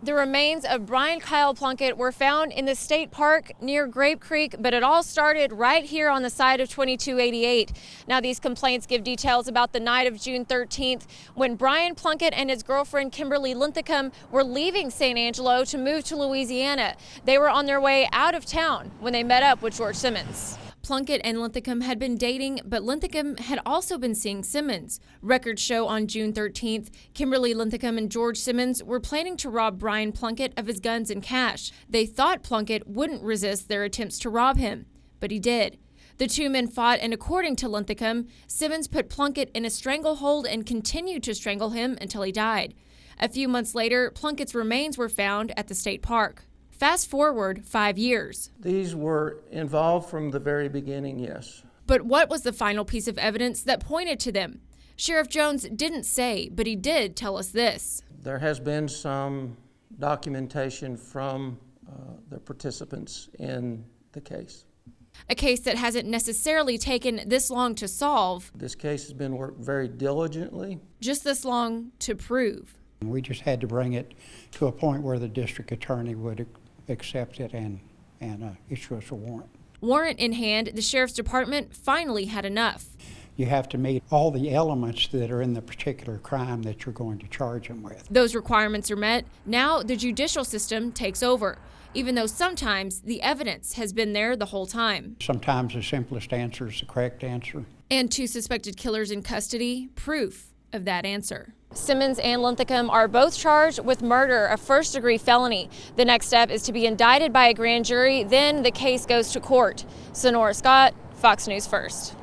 The remains of Brian Kyle Plunkett were found in the state park near Grape Creek, but it all started right here on the side of 2288. Now, these complaints give details about the night of June 13th when Brian Plunkett and his girlfriend Kimberly Linthicum were leaving St. Angelo to move to Louisiana. They were on their way out of town when they met up with George Simmons. Plunkett and Linthicum had been dating, but Linthicum had also been seeing Simmons. Records show on June 13th, Kimberly Linthicum and George Simmons were planning to rob Brian Plunkett of his guns and cash. They thought Plunkett wouldn't resist their attempts to rob him, but he did. The two men fought, and according to Linthicum, Simmons put Plunkett in a stranglehold and continued to strangle him until he died. A few months later, Plunkett's remains were found at the state park. Fast forward 5 years. These were involved from the very beginning, yes. But what was the final piece of evidence that pointed to them? Sheriff Jones didn't say, but he did tell us this. There has been some documentation from the participants in the case. A case that hasn't necessarily taken this long to solve. This case has been worked very diligently. Just this long to prove. We just had to bring it to a point where the district attorney would accept it and issue us a warrant. Warrant in hand, the sheriff's department finally had enough. You have to meet all the elements that are in the particular crime that you're going to charge them with. Those requirements are met. Now the judicial system takes over, even though sometimes the evidence has been there the whole time. Sometimes the simplest answer is the correct answer. And two suspected killers in custody, proof of that answer. Simmons and Linthicum are both charged with murder, a first-degree felony. The next step is to be indicted by a grand jury, then the case goes to court. Sonora Scott, Fox News First.